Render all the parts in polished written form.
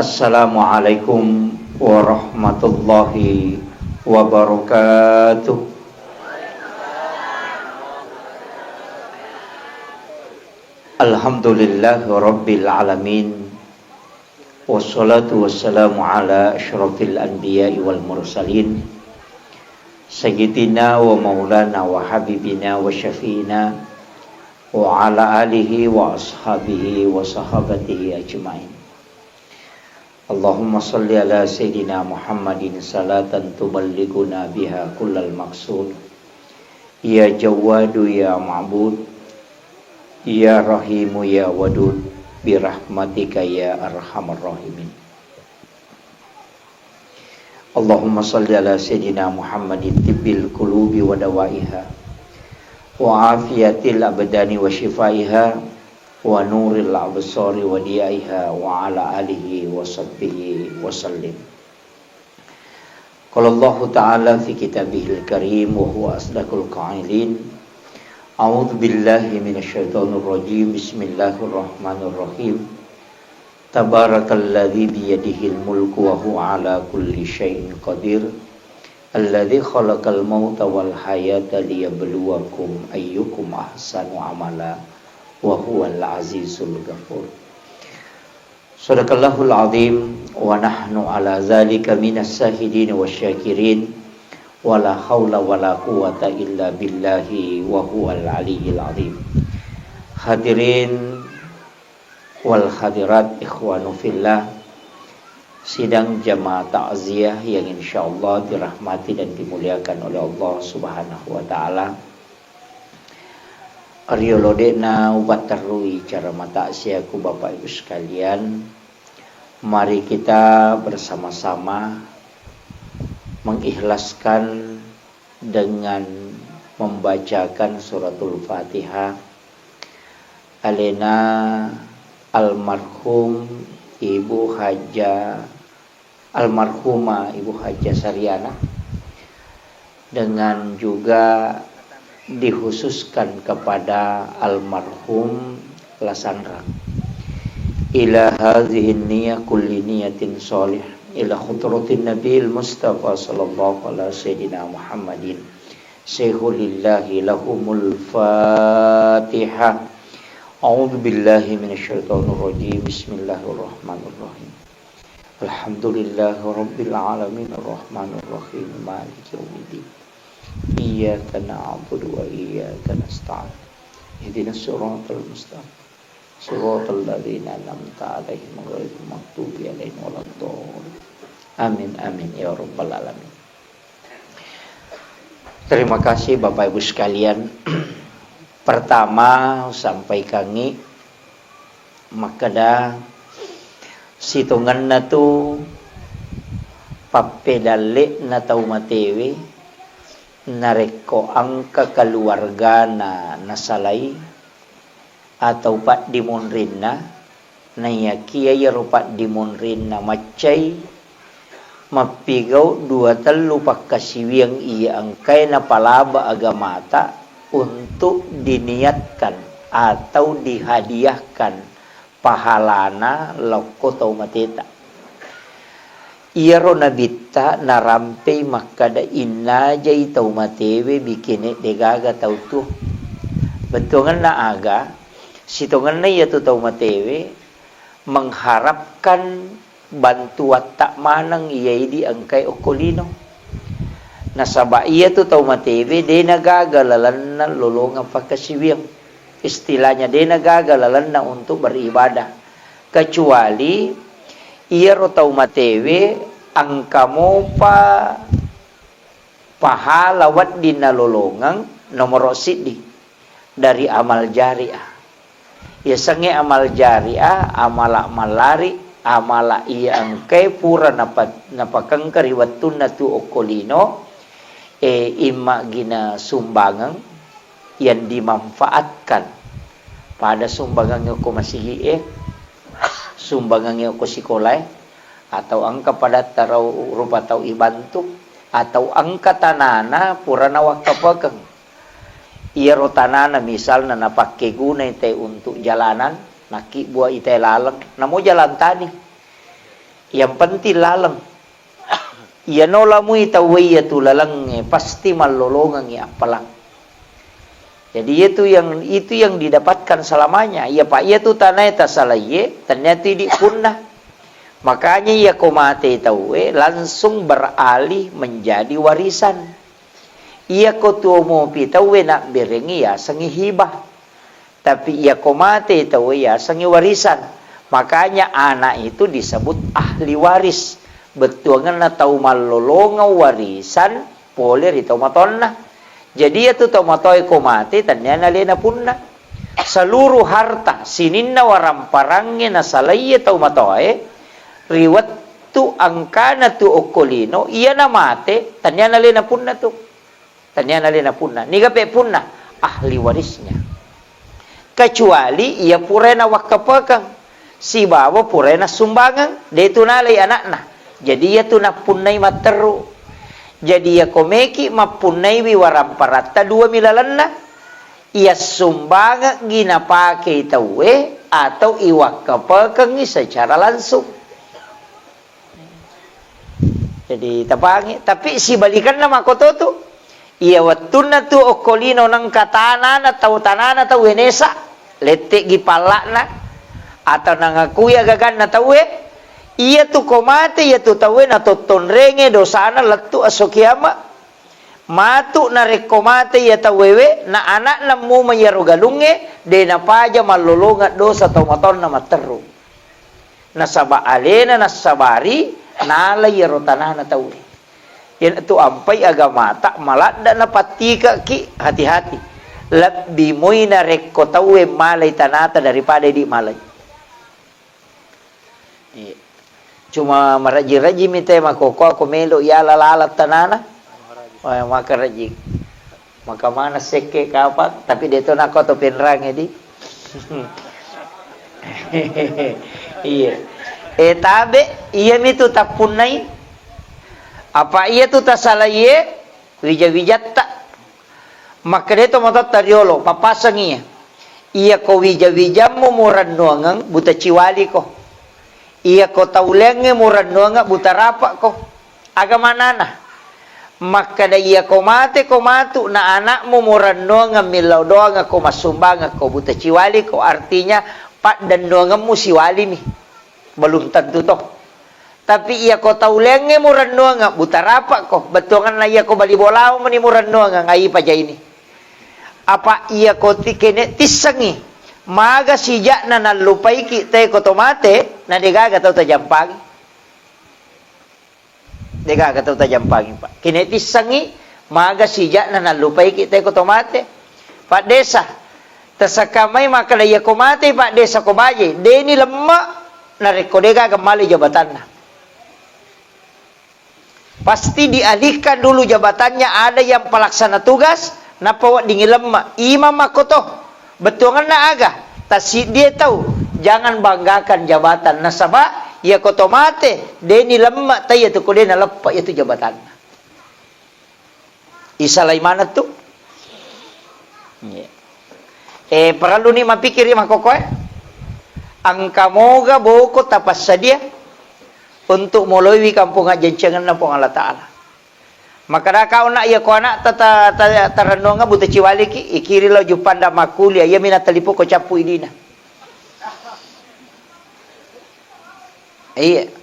Assalamualaikum warahmatullahi wabarakatuh. Alhamdulillahi rabbil alamin. Wassalatu wassalamu ala asyrafil anbiya'i wal mursalin Sayyidina wa maulana wa habibina wa syafi'ina wa ala alihi wa ashabihi wa sahabatihi ajma'in. Allahumma salli ala Sayyidina Muhammadin salatan tuballighuna biha kullal maqsud. Ya Jawadu ya Ma'bud, Ya Rahimu ya Wadud, birahmatika ya Arhamar Rahimin. Allahumma salli ala Sayyidina Muhammadin tibbil qulubi wa dawaiha wa afiyatil abdani wa shifaiha wa nuril absari wa diyaiha wa ala alihi wa sahbihi wa sallim. Qala Allah Ta'ala fi kitabihil karim wa huwa asdaqul qailin. A'udzu billahi minasyaitonir rajim. Bismillahirrahmanirrahim. Tabarakalladzi biyadihil mulku wa huwa ala kulli syai'in qadir. Alladzi khalaqal mauta wal hayata liyabluwakum ayyukum ahsanu amala wa huwal azizul ghafur. Shadaqallahul azim wa nahnu ala zalika minas shahidin wasyakirin wa la haula wa la quwata illa billahi wa huwal aliyyil azim. Hadirin wal hadirat ikhwanu fillah, sidang jamaah takziah yang insyaallah dirahmati dan dimuliakan oleh Allah Subhanahu wa taala. Ariolodena ubat terui cara mata asiaku Bapak Ibu sekalian. Mari kita bersama-sama mengikhlaskan dengan membacakan suratul Fatihah alena almarhum Ibu Haja, almarhumah Ibu Haja Saryana, dengan juga dikhususkan kepada almarhum Lasandra. Ila hadhihi niyyah kulli niyatin sholih ila khutratin nabiyil mustafa sallallahu alaihi sayyidina Muhammadin sayyidillahi lahumul Fatihah. A'udzu billahi minasyaitonir rajim. Bismillahirrahmanirrahim. Alhamdulillahi rabbil alamin arrahmanir rahim maliki yaumiddin. Iyyaka na'budu wa iyyaka nasta'in. Ihdinas siratal mustaqim. Shiratal ladzina an'amta 'alaihim ghairil maghdubi 'alaihim waladdallin. Amin amin ya rabbal alamin. Terima kasih Bapak Ibu sekalian. Pertama sampai kangi makada situngan na tu papedale na tau matewe nareko angka keluarga na nasalay atau pat dimonrin na nayakiya yaro pat dimonrin na macay mapigaw dua telu pakasiwiyang iya angkay na palaba agamata untuk diniatkan atau dihadiahkan pahalana loko tau mateta. Iyaro nabita narampe makada inna jay tau matewe bikine degaga tau tu. Bentungan na aga, situngan na iya tu tau matewe mengharapkan bantuan tak manang iya di angkay okolino. Nasaba iya tu tau matewe de nagagalalan na lolongan pagkasiwiyang. Istilahnya de nagagalalan na untuk beribadah. Kecuali iya ro tau matewe ang kamo pa pahalawat di nalolongang nomor sidi dari amal jariah. Ya sange amal jariah, amala malari, amala iya ang kay pura napakang kariwatun na tu okolino ima gina sumbangan yang dimanfaatkan pada sumbangan yang ko masihi sumbangan yang ko sikolay atau angka pada tarau rupa tau ibantu atau angka tanana purana wakapakang iya ro tanana misal na napakai guna ite untuk jalanan naki buah ite lalang namo jalan tani Yang penting lalang. Ia nolamu itawai tu lalang pasti malolongan apalang. Jadi itu yang didapatkan selamanya. Ya pak ia tu tanah tasalaye ternyata di punah. Makanya ia komate tawe langsung beralih menjadi warisan. Ia kotuomo pitawe nak berengi ya sangi hibah. Tapi ia komate tawe ya sangi warisan. Makanya anak itu disebut ahli waris. Betul na tahu malolonga warisan poler itu matonna. Jadi itu tahu matoi komate tanya nalena punna. Seluruh harta sininna waramparangnya nasalaya tahu matoi. Riwat tu angkana tu okolino iya na mate tanya nalena punna tu. Tanya nalena punna. Niga pe punna ahli warisnya. Kecuali ia purena wakapakang. Si bawa purena sumbangan. Dia tu nalai anakna. Jadi ia tu na punnai materu. Jadi ia komeki mapunai wiwaramparata 2 milalanna. Ia sumbangan gina pakai tawe atau iwakapakang secara langsung. Jadi tapangi, tapi si balikan nama koto tu, ia watuna tu okolino nang katana atau tanana atau wenesa, letek gipala na, atau nangakuya gagan na tawe, ia tu komate ia tu tawe na totonrenge dosana letu asokiyama, matu na rekomate ia tawewe na anak na mu mayarugalunge, de na paja malolonga dosa atau maton na materu, nasaba alena nasabari. Nalai rotanah na tahu. Yan itu ampai agama tak malada na patika ki hati-hati. Lebih muina rekko tahu malai tanata daripada di malai. Cuma meraji-raji minta makoko aku melo ya lalat tanana. Oh maka raji. Maka mana seke kapak tapi dia tu nak kau tu penrang di. Iya. Tabe iya mitu tapunai apa iya tu tasalaye wija-wijatta maka dia tu matat tariolo papasangiya iya ko wija-wijamu murannuangang buta ciwali ko iya ko taulenge murannuanga buta rapa ko agama nana maka da iya ko matu na anakmu murannuanga milau doanga ko masumbanga ko buta ciwali ko artinya pak dan doangamu siwali nih belum tentu toh. Tapi ia ko taulenge muranno nga butarapa ko. Betongan na ia ko bali bolao mani muranno nga ngai paja ini. Apa ia ko tikene tisangi. Maga sija na nalupai ki te ko tomate na degaga tau tajampagi. Degaga tau tajampagi pak. Kene tisangi maga sija na nalupai ki te ko tomate. Pak desa tasakamay makala ia ko mate pak desa ko baje. Deni lemma na rekodega kembali jabatannya. Pasti dialihkan dulu jabatannya, ada yang pelaksana tugas, napa dingin lemah. Imam makoto, betulan na aga. Tasi dia tahu, jangan banggakan jabatan. Nasaba, ya koto mate, deni lemah, tayo tu kode na lepak itu jabatan. Isalai mana tu? Perlu ni mapikir ya makoko angka moga boko tapas sadia untuk melalui kampung ajencengan na pong Allah Ta'ala. Maka da kau nak ya ko anak taranonga buta ciwali ki ikiri lo jupanda makuli ya mina talipo ko capu idina. Iya.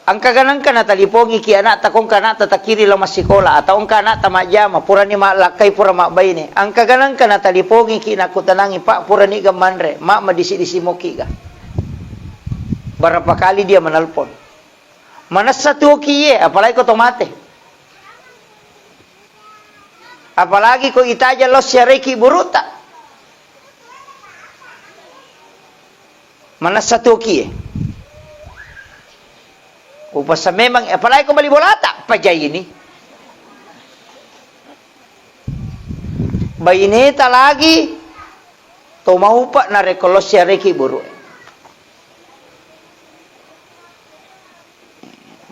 Angka ganang kana talipongi ki anak takong kana tatakiri lo masikola atau angka anak tamajama pura ni malakai pura mak baine. Angka ganang kana talipongi ki nak kutanangi pak pura ni gamandre mak madisi-disi moki ga. Berapa kali dia menelpon. Mana satu kiye apalagi ko tomate. Apalagi ko itaja lo syareki buruta. Mana satu kiye. Upasa memang apalagi kembali bolata pajai ini. Baineta lagi to mau pak na rekolosya reki buru.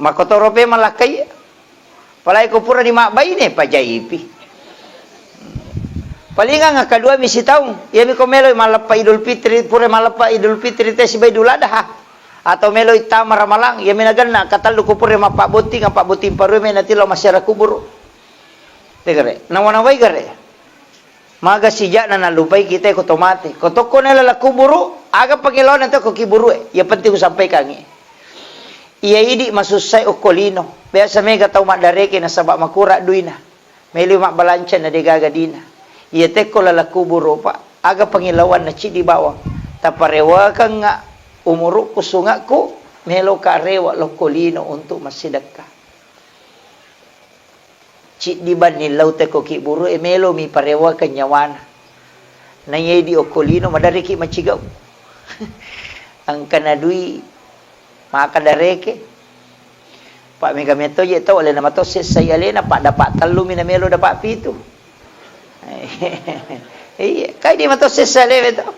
Makotorope malakai. Apalagi ko pura di mak baine pajai ipi. Palingan nga kadua misi taung. Ya mi komelo malapa Idul Fitri pura malapa Idul Fitri te si Idul Adha. atau melo itama ramalang ya minagana katal du kupur ma pak buting paru menati lo masyarakat kubur tegare nawanawai gare maga sijak na nalupai kita ko tomate ko toko na la kuburu aga pangilon na to ko kiburu ya penting ko sampaikan iya idi masusay okolino biasa mega tau madareke na sabak makura duina meli mak balancan na degaga dina iya teko la kuburu pa aga pangilawan na ci di bawang taparewa kang nga umuruk kusungaku melo karewa lokolino untuk masidakka cik di ban nilaw te ko kiburu melo mi parewa kanyawana nanye di okolino madari ki macigaw ang kanadui makadareke pak mega meto je to ole na mato saya lena pak dapat telu mina melo dapat pitu iya kai di mato sesale beto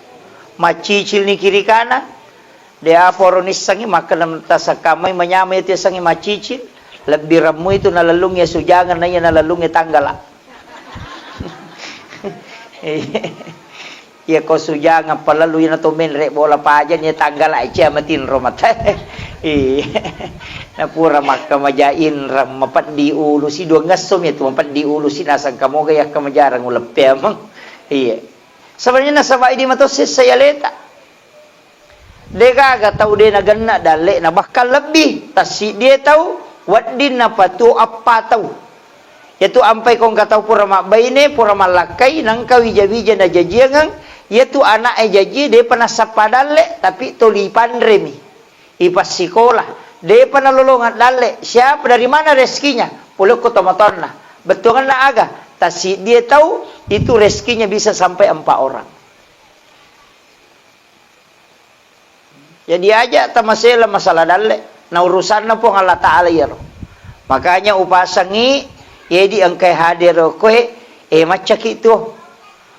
macicil ni kiri kanan dia poronis sangi makan tasa kamay manyamay itu sangi macicil lebih ramu itu nalalungnya sujangan nanya nalalungnya tanggala ya ko sujangan palalu na to men rek bola pajan ya tanggala aja matin romat na pura makka majain ram mapat di ulu si dua ngasom ya tu mapat di ulu si nasang kamo gaya kamajarang ulepe amang iya sebenarnya nasaba ini mato saya leta dia gak tahu dia na ganna dale na bahkan lebih tasi dia tahu wadin apa tu apa tahu yaitu ampai kong kata pura mak baine pura malakai nang kawija-wija na jajiangang yaitu anak jaji dia pernah sapa dale tapi tuli pandremi ipas sekolah dia pernah lolongan dale siapa dari mana rezekinya puluk ko tomatorna betulan na aga tasi dia tahu itu rezekinya bisa sampai 4 orang. Jadi aja tamasela masalah dalle na urusan na po ng Allah Ta'ala yaro. Makanya upasangi yedi ang kay hadir ko macak itu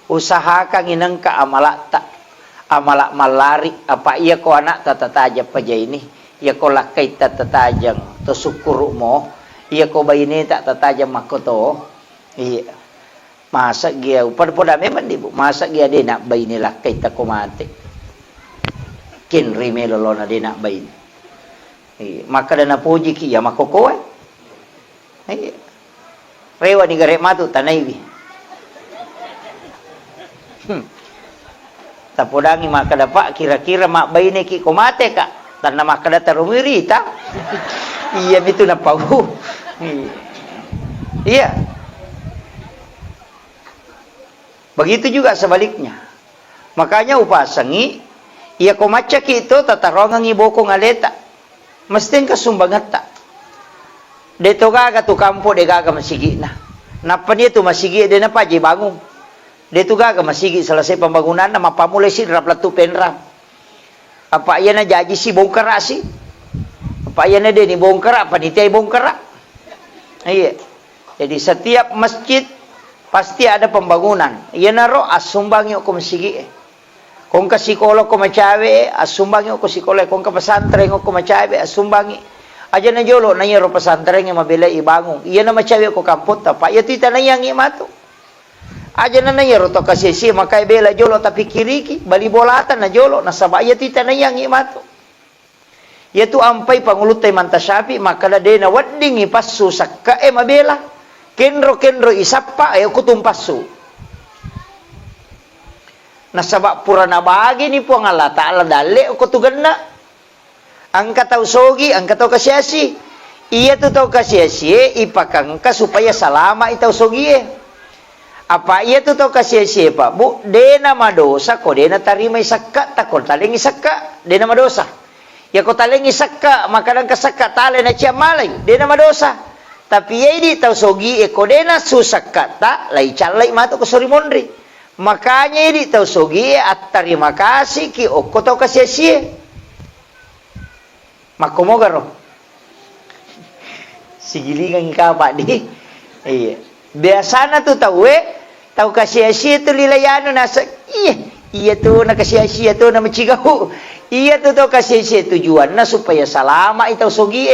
usahakan inang ka amalak malari apa iya ko anak tatataja paja ini iya ko lakay tatajang to sukuru mo iya ko bayini tak tatajang makoto iya masa gia upad-pada memang di bu masa gia dia nak bayini lakay ta kumate kin rimelo lo na din na bayin maka na puji ki ya makoko rewa ni gare matu tanay tapodangi maka dapat kira-kira mak bayin ki kumate ka tan na maka data rumirita iya itu na pau iya begitu juga sebaliknya makanya upasangi iya ko macak itu tatarongang ibo ko ngaleta mesti ka sumbangat ta deto gaga tu kampo de gaga masigi na napa dia tu masigi de na paji bangun deto gaga masigi selesai pembangunan na mapamulai si raplatu penram apa iya na jaji si bongkar si apa iya na de ni bongkar panitia bongkar iya jadi setiap masjid pasti ada pembangunan iya na ro asumbangi ko masigi kung ka psikolog ko macawe, asumbangi ko psikolog. Kung ka pasantren ko macawe, asumbangi. Aja na jolo, na yero pasantren nga mabila ibangung. Iya na macawe ko kampot, pa. Iya tita na yang imato. Aja na yero to kasi si, makay bela jolo, tapi kiriki, balibolatan na jolo, nasaba, iya tita na yang imato. Iya tu ampay pangulutay mantasapi, makala de na wading ipasu sakka, mabela. Kenro isapa, kutumpasu. Nasabak pura na bahagi ni po ang Allah Ta'ala dali o kutugan na ang kataw sogi, ang kataw kasyasi iya to taw kasyasi ipakang ka supaya salama itaw sogi apa iya to taw kasyasi pa bu de na madosa ko de na tarimay sakka takol taling isakka de na madosa ya ko taling isakka makadang kasakka tali na siya malay de na madosa tapi iya di taw sogi ko de na susakka ta lay chalay mato ko sorimondri. Makanya ini tahu sogi at terima kasih ki okko tahu kasih sia. Makomo garo. Sigilingan ka pak di. Iya. Biasana tu tahu kasih sia tu lilayano nasa. Iya tu na kasih sia tu na macigau. Iya tu tahu kasih sia tujuan na supaya salama itaw sogi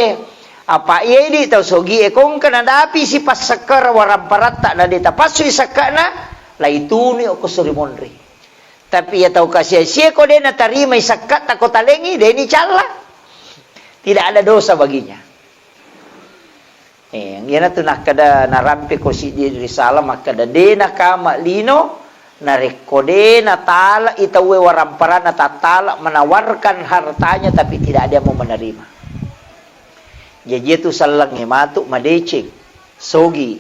Apa iya ini tahu sogi kung kanadapi si pasakar waramparata na dita pasu isaka na. Laituni o kusurimonri. Tapi ya tahu kasih siya ko din natarima isakat ako talengi, din ni chala. Tidak ada dosa baginya. Yan tu nak kada narampi ko si di risalah makada de na kama lino na rekode na tala itawe waramparan na tatala menawarkan hartanya tapi tidak ada yang mau menerima. Jadi itu salang matuk madecing sogi.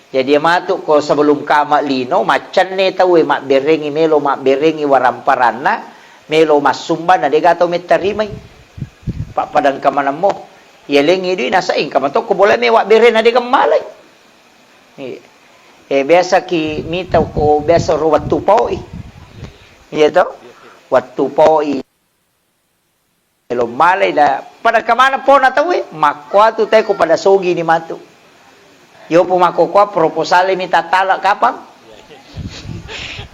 Jadi matuk ko sebelum kama lino macan ne tawe mak berengi melo mak berengi waramparan na melo masumba na de gato metarimay. Pak padang kamana mo. Yelengi di nasaing kamato ko boleh mewak bere na di kamalay. Biasa ki mitaw ko biasa ro wattu poi. Iya to? Wattu poi. Lo malay da pada kamana po na tawi makwa tu tay ko pada sogi ni matu. Yo po makokwa proposal mi tatala kapang.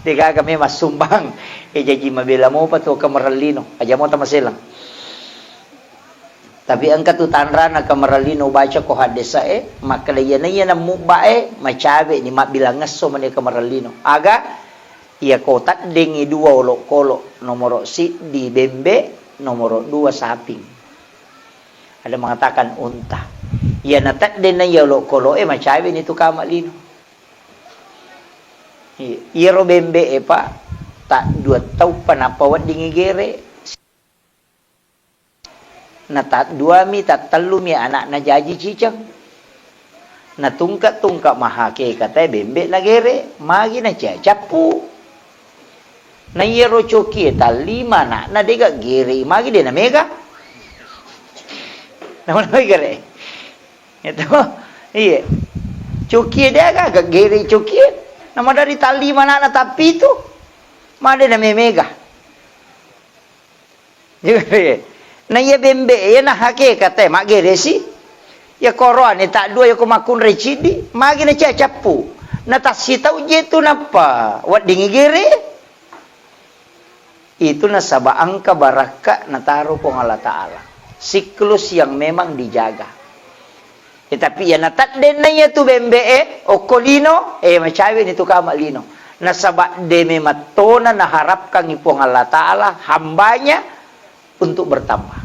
Tiga kami masumbang. Jadi mabila mo pa to kamaralino. Aja mo ta masilang. Tapi angkat tu tanra na kamaralino baca ko hadesa maka na yan ang mubae macabe ni mabilang ngaso man kamaralino aga iya ko tatding dua ulo kolo nomoro si di bembe nomoro 2 saping ada mengatakan unta iya na tatding na iya ulo kolo macabe ni tu kamalino iya ro bembe pa tak 2 tau panapawat dingigere na tat 2 mi tat 3 mi anak na jaji cicang na tungkat mahake kata bembe na gere magi na capu na yero coki ta 5 na dega gere magi de na mega na mana gere itu iya coki dia ga gere coki nama dari ta 5 na tapi itu made na mega juga na iya bembe ya na hake kata mak geresi ya koroan ni tak 2 ya ko makun recidi magi na capu na tasita uje tu napa wat dingi gere itu na saba angka baraka na taruh po Allah Taala siklus yang memang dijaga tapi ya na tatden na ya tu bembe okolino macawe ni tu kamalino na saba de mematona na harapkan ipong Allah Taala hambanya untuk bertambah.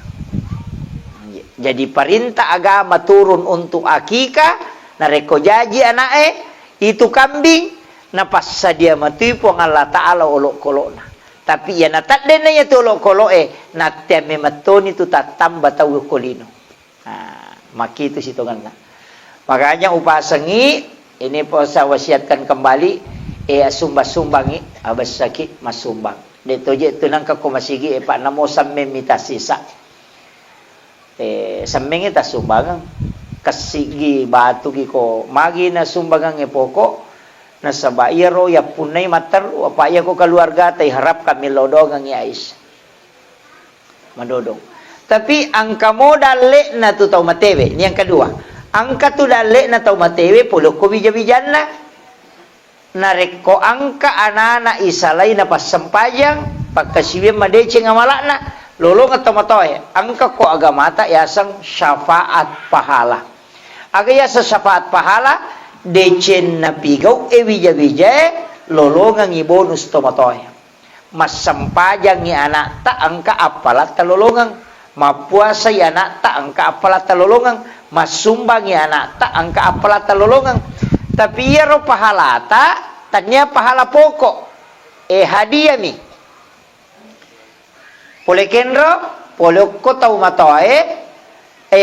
Jadi perintah agama turun untuk akikah, na reko jaji anae itu kambing, na passa dia matipu Allah Taala olok kolona. Tapi ya na tatdena ya tu olok koloe, na teme matoni tu tatamba tau kolino. Maki itu situ kan. Makanya upasangi ini po saya wasiatkan kembali sumba-sumbangi abas sakit masumbang. Dito je tu nang kako masigi pa namo samme mita sisa. Samme ta sumbangan kasigi batu gi ko magi na sumbangan poko na sa bairo ya punay matar apa ya ko keluarga tay harap kami lodong ang ais. Madodong. Tapi angka modal le na tu tau matewe ni yang kedua. Angka tu dale na tau matewe pulo ko bija-bijan na nareko angka anak-anak isalay na pasempajang pagkasiwim madece nga malakna lolo nga tomatoy angka ko agamata yasang syafaat pahala aga yasa syafaat pahala decen na pigaw wija-wija lolo nga ngibonus tomatoy masempajang ni anak ta angka apalat talolongang mapuasa ya anak ta angka apalat talolongang masumbang ya anak ta angka apalat talolongang tapi ya ro pahala tanya pahala pokok hadiah mi pole kenro pole ko tau matoe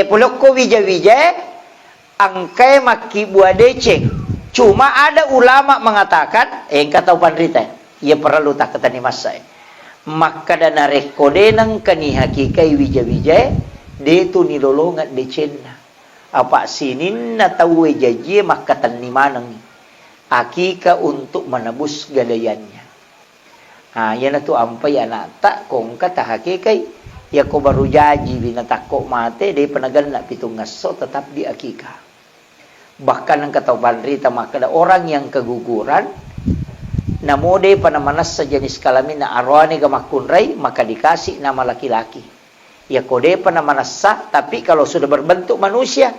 pole ko wija-wija angkai maki buah deceng cuma ada ulama mengatakan kata pandrita ia perlu tak kata ni masai maka dana rekode nang kani hakikai wija-wija de tu ni lolongan decenna apa sinin na tahu jaji maka tanimanang akika untuk menebus gadayannya. Yan tu ampai anak tak kong kata hakikai ya ko baru jaji binata ko mate de panagan na pitung ngaso tetap di akika. Bahkan ang katapan rita maka ada orang yang keguguran namode panamanas sa jenis kalamin na arwani gamakunray maka dikasih nama laki-laki. Ya kode panamanasa tapi kalau sudah berbentuk manusia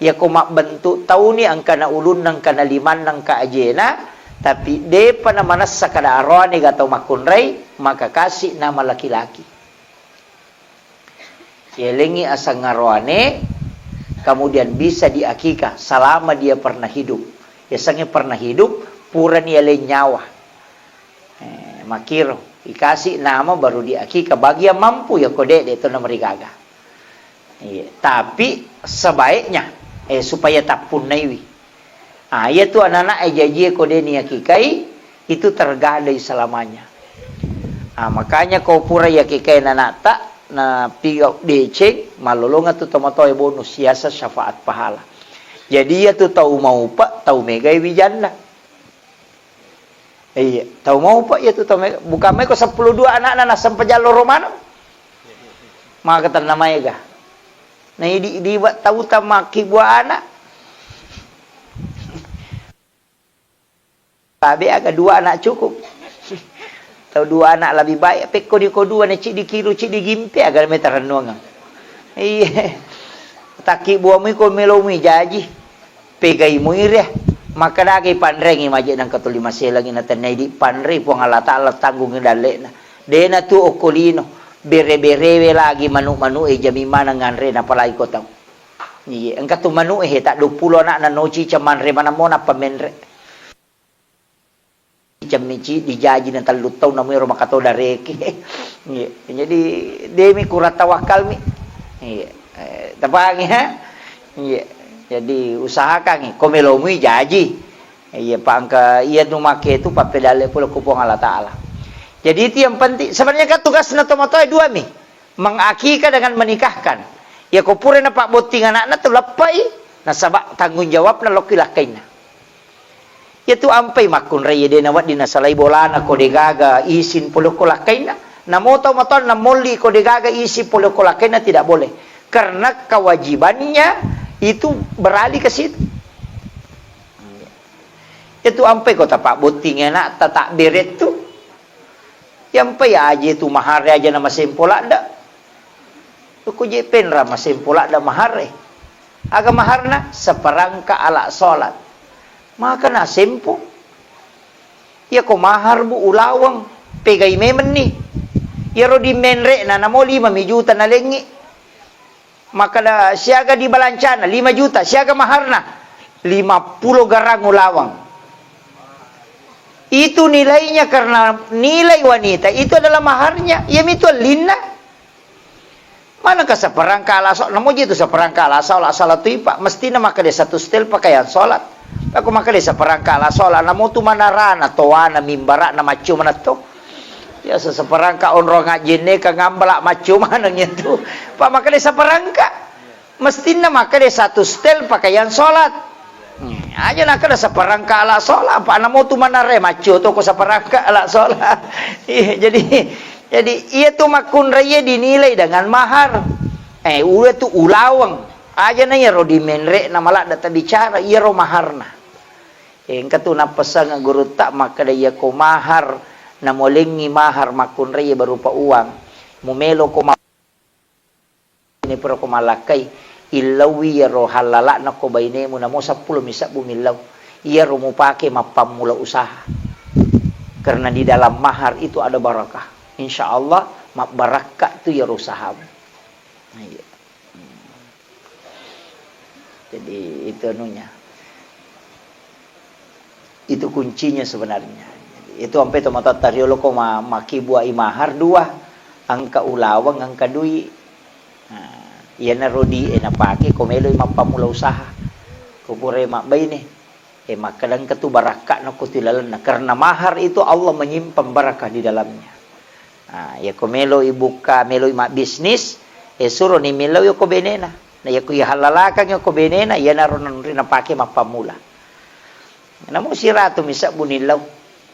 ya kumak bentuk tahu ni ang kana ulun ng kana liman ng kaajena tapi de panamanasa kada arwani gatau makunray maka kasih nama laki-laki. Yelengi asa ngaroane, kemudian bisa diakikah selama dia pernah hidup. Ya sange pernah hidup, puran yele nyawa. Makiro, dikasih nama baru diakikah. Bagi yang mampu ya kode itu nama rigaga. Tapi sebaiknya, supaya tak punaiwi. Ya tu anak-anak janji kode ni akikai, itu tergadai selamanya. Makanya kau pura ya akikai anak tak, na pigau deceng malolonga tu tomatoy bonus siasa syafaat pahala. Jadi ya tu tahu mau pak tahu megai wijanda. Iya, tahu mau pak ya tu tahu mega. Bukan meko 12 anak sampai jalur romano. Maka kata namanya ga. Nah di tahu tamaki buah anak. Tapi agak 2 anak cukup. Tahu 2 anak lebih baik. Peko di kodua ni cik di kiru cik di gimpi agar meter nuang. Iya. Taki buamu ko melomi jaji. Pegai muir maka dagi pandrengi majik nang katulima selang ina tanai di pandre po ngalata alat tanggung dalek na. Dena tu okolino bere-berewe lagi manu-manu jami mana nganre na palai ko tahu. Iya, engka tu manu tak 20 anak na noci camanre mana mona pamenre. Camici dijaji dan talut tahu namanya rumah kato dareki. Jadi demi kurat tawakal mi. Tapang ya. Jadi usahakan ni komelomui jaji. Pangka ia tu make tu papedale pula kupong Allah Taala. Jadi itu yang penting. Sebenarnya kan tugas natomatoi 2 mi. Mengakikah dengan menikahkan. Ya kopure na pak boting anak tu lepai. Nasabak tanggung jawab na lokilah kaina. Yaitu ampai makun raya de nawat dina salai bolana kode gaga isin puluh kolakaina. Namoto moton namoli kode gaga isi puluh kolakaina tidak boleh. Karena kewajibannya itu beralih ke situ. Itu ampai kota pak boting enak tak beret tu. Yampai aja tu mahar aja nama sempola ndak. Aku jepen rama sempola ndak mahar. Aga maharna seperangka ala solat. Maka na sempo. Ya ko mahar bu ulawang pegai memen ni. Ya ro di menre na namo 5 juta na lengi. Maka da siaga di balancana 5 juta, siaga maharna 50 garang ulawang. Itu nilainya karena nilai wanita itu adalah maharnya. Ya itu lina. Mana ka seperangka ala solat, namo itu seperangka ala salat tu pak mesti na maka de satu stel pakaian salat. Aku maka desa perangka ala sola namo tu manarana toana mimbara na macu mana to. Ya seperangka onro ngajine ka ngambala macu mana gitu. Pak maka desa perangka. Mestina maka desa satu stel pakaian salat. Aja nak desa perangka ala sola pak namo tu manare macu to ko seperangka ala sola. Jadi ia tu makun raya dinilai dengan mahar. Uwe tu ulawang. Aja na ya ro di menre na malak data bicara ia ro maharna. Engka tu na pesan ng guru tak maka daya ko mahar na molengi mahar makun raya berupa uang. Mumelo ko ini pero ko malakay ilawi ya ro halala na ko bayne mo na mo 10 misa bumilaw. Ia ro mo pake mapamula usaha. Karena di dalam mahar itu ada barakah. Insyaallah barakah tu ya ro usaha. Jadi itu anunya. Itu kuncinya sebenarnya. Itu sampai tomato tariolo ko maki buah imahar 2 angka ulawang angka dui. Iya na rodi na pake komelo mapamula usaha. Kupure mak baini. Maka dan ketu barakah na kutilalan na karena mahar itu Allah menyimpan barakah di dalamnya. Ya komelo ibuka melo mak bisnis suruh ni milo yo ko benena. Na ya ko halalakan yo ko benena ya na ron na pake mapamula. Namun si ratu misa bunilaw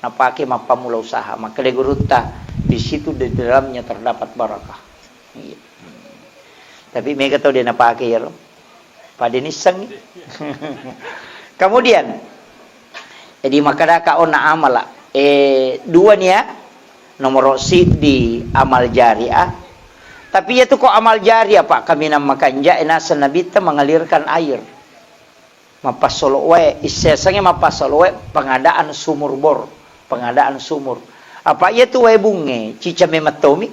napake mapamula usaha maka guruta di situ di dalamnya terdapat barakah. Tapi mereka tahu dia napake ya lo. Pada nisang. Kemudian jadi maka daka ona amala 2 nia nomor di amal jariah. Tapi itu kok amal jariah Pak kami namakan nasa nabita mengalirkan air. Mapasolowe isesangnya mapasolowe pengadaan sumur bor, pengadaan sumur. Apa itu wae bunge cica mematomi?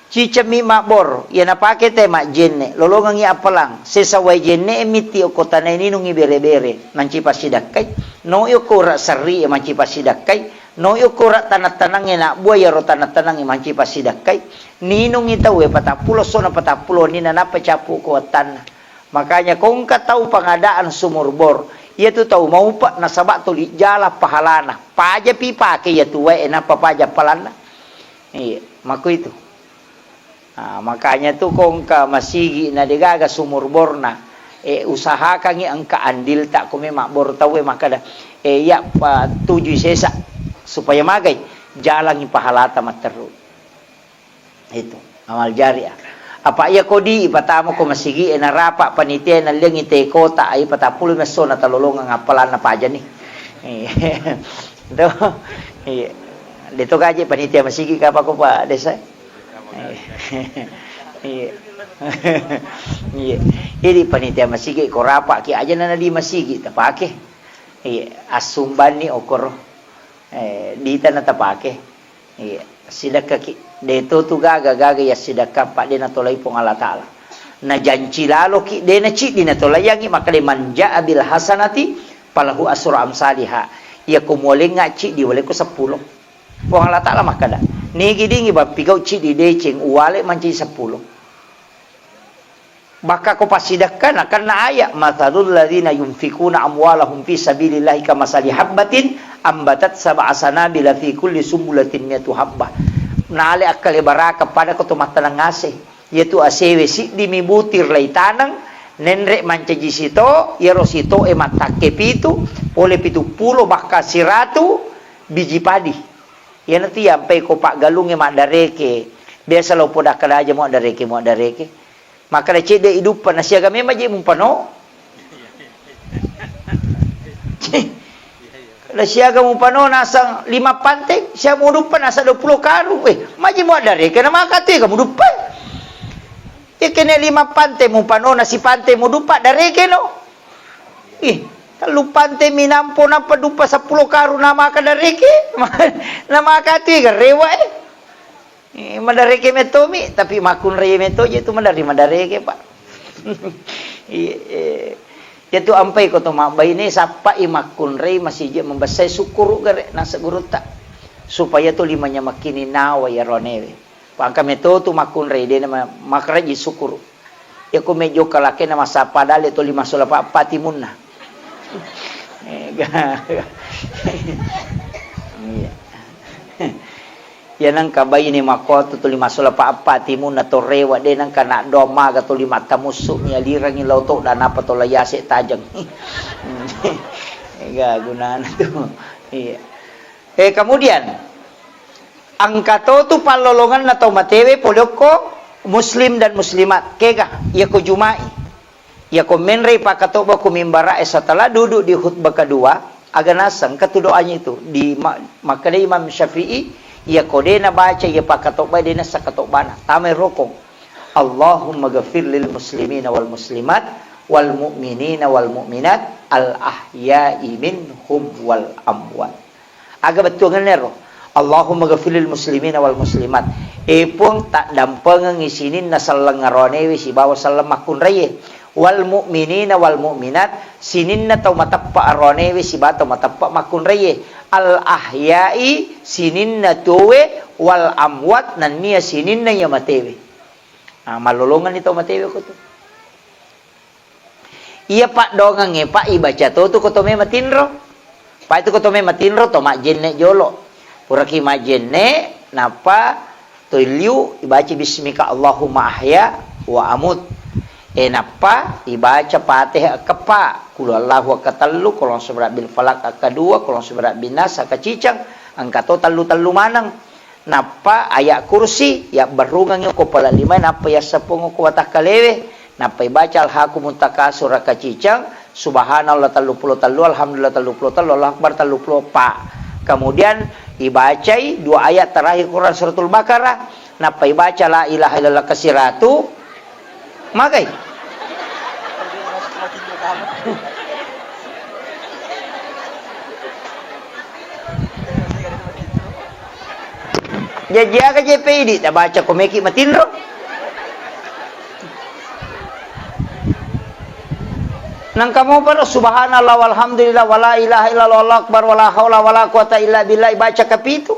Cicami makbor, ya napake te mak jenne, lolongang ya apalang, sesawai jenne emiti okotana ini nungi bere-bere, manci pasidakai, no yo kora sari ya manci pasidakai, no yo kora tanah-tanang ya nak buah ya ro tanah-tanang ya manci pasidakai, ni nungi tahu ya patapulo sona patapulo ni nanapa capu kuatan. Makanya kau enggak tahu pengadaan sumur bor, ia tu tahu mau pak nasabak tu jala pahalana, paja pipa ke ya tu wae napa paja palana, iya, maku itu. Nah, makanya tuh kongka masigi na digaga sumur borna usaha kangi angka andil tak kome makbor tawe maka dah ya pa tuju sesa supaya magai jalangi pahalata materu itu amal jariah apa ia kodi ipatamo ko masigi na rapa panitia na lengi te kota ai patapul mesona talolongan ngapalan na paja ni do dito gaji panitia masigi kapa ko pa desa. Iya. Iya. Ini panitia masigi ko rapa ki aja na di masigi tapake. Iya, asumban ni okor. Dita na tapake. Iya, sidaka ki deto tu gaga ya sidaka pa de na tolay pong Allah Taala. Na janji lalo ki de na ci di na tolayangi maka de manja abil hasanati palahu asra amsalihha. Ya kumole ngaci di wale ko 10. Pong Allah Taala maka da. Nigi dingi ba pigau ci di deceng uwale manci 10. Baka ko pasidakkan karena ayat mathalul ladzina yunfikuna amwalahum fi sabilillahi kamasali habbatin ambatat sab'a sanabila fi kulli sumbulatin mi'atu habbah. Naale akale baraka pada ko tumatanang ngase yaitu asewe si dimibutir lay tanang nenre mancaji sito yero sito matake pitu oleh pitu pulo baka siratu biji padi. Ya nanti sampai ko pak galungnya mak dareke. Biasa lo podak kada aja mak dareke. Maka da cede hidupan nasi agama maji mumpano. Nasi agama mumpano nasa 5 panteng, sia mau dupan nasa 20 karung. Maji mak dareke na makati kamu dupan. Kene 5 panteng mumpano nasi panteng mau dupa dareke no. Kalau pante minampo na padupa 10 karun nama kadareke nama kati garewa madareke metomi tapi makun reye metoje itu madareke pak itu ampai ko to mabai ni sapa imakun rey masih je membasai syukur gare nasa guruta supaya tu limanya makini nawa ya ronewe pangka meto tu makun rey de nama makraji syukur ya ko mejo kalake nama sapa dale to 5 patimunna. Ya nang kabay ni makoto to 5 timun na torewa de nang kana doma ga to 5 tamusu ni alirang ilaw to dan apa to layase tajang. Gunaan to. Iya. Kemudian angkato tu palolongan na to matewe poloko muslim dan muslimat kega ya ko jumai. Ya komenrei pakatoba kumimbara setelah duduk di khutbah kedua agak nasang ketudoanya itu di makanya Imam Syafi'i ya kodena baca ya pakatoba dena sakatobana tamai rokong Allahumma ghafir lil muslimina wal muslimat wal mu'minina wal mu'minat al ahya'i minhum wal amwat agak betul ngenero Allahumma ghafir lil muslimina wal muslimat epung tak dampengang isinin nasallang ngarone si bawa salam makun reye wal mu'minina wal mu'minat sininna tau matappa arone we si bato matappa makun reye al ahya'i sininna tuwe wal amwat nan mia sininna ya matewe malolongan ito matewe ko to iya pak dongang pak ibaca to ko to me matinro pa itu ko to me matinro to mak jenne jolo puraki mak jenne napa to liu ibaca bismika Allahumma ahya wa amut napa dibaca Fatihah kepa kulallahu akatallu kolong seberat bil falak kedua kolong seberat binas akacicang angkato tallu manang napa ayat kursi ya berungang yo kepala 5 napa ya sepung ko watak kalewe napa baca al-hakumut takasur akacicang subhanallah tallu alhamdulillah tallu Allahu akbar tallu pa kemudian dibacai 2 ayat terakhir Quran suratul Baqarah napa baca la ilaha illallah kasiratu magai Jajaga JPD, tak baca komeki matinro. Nang kamu pada subhanallah walhamdulillah wala ilaha illallah wallahu akbar wala haula wala quwata illa billah baca kapitu.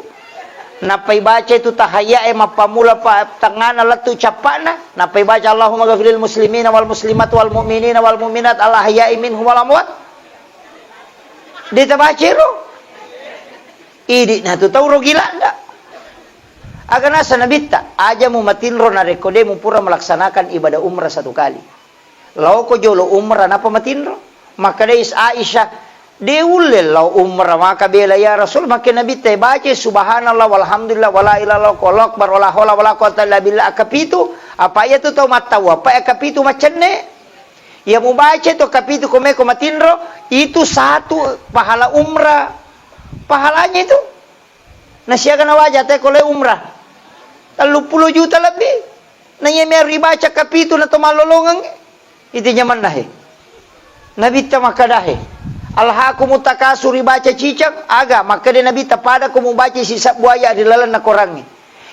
Napai baca itu tahayya mapamula pa tangana latu capana. Napai baca Allahumma ghafiril muslimina wal muslimat wal mu'minina wal mu'minat al ahya'i minhum wal amwat. Dia baca ro. Idi na tu tahu ro gila ndak? Agana sanabita aja mu matinro na rekode mu pura melaksanakan ibadah umrah satu kali. Lau ko jolo umrah napa matinro? Maka deis Aisyah deulil lau umrah maka bela ya Rasul maka Nabi teh baca subhanallah walhamdulillah wala ilaha illallah akbar wala haula wala quwata illa billah kapitu apa ya tu tahu matawa apa ya kapitu macenne ya mu baca tu kapitu komeko matinro itu satu pahala umrah pahalanya itu nasiakan wajah teh kole umrah 30 juta lebih nanya mer ribaca kapitu na to malolongan itu nyaman dah Nabi ta makadahe alhaakumut takasur baca cicak aga maka dia Nabi tapada ku membaca sisa buaya di lalan nak orangnya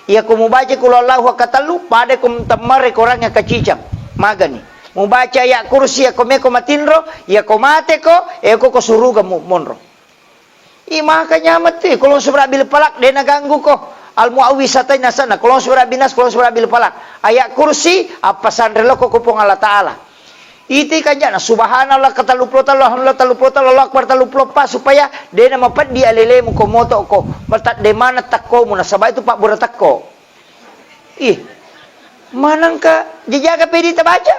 ia ku membaca kul Allahu katalu pada ku temare orangnya ke cicak magani membaca ya kursi ya komeko matinro ya komate ko ko suruga monro i maka nyamat ti kalau surah bil palak dia naganggu ko al muawisatain nasana kalau surah binas kalau surah bil palak ayat kursi apa sandrelo ko kupong Allah taala iti kanjana subhanallah kataluplo alhamdulillah taluplo Allah akbar taluplo pa supaya dia na mapat di alele mo komoto ko matat de mana takko mo na sabay itu pak bura takko manang ka jajaga pedi tabaca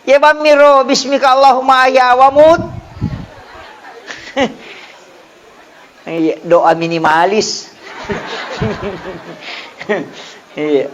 ya bamiro bismika Allahumma ahya wa mut doa minimalis iya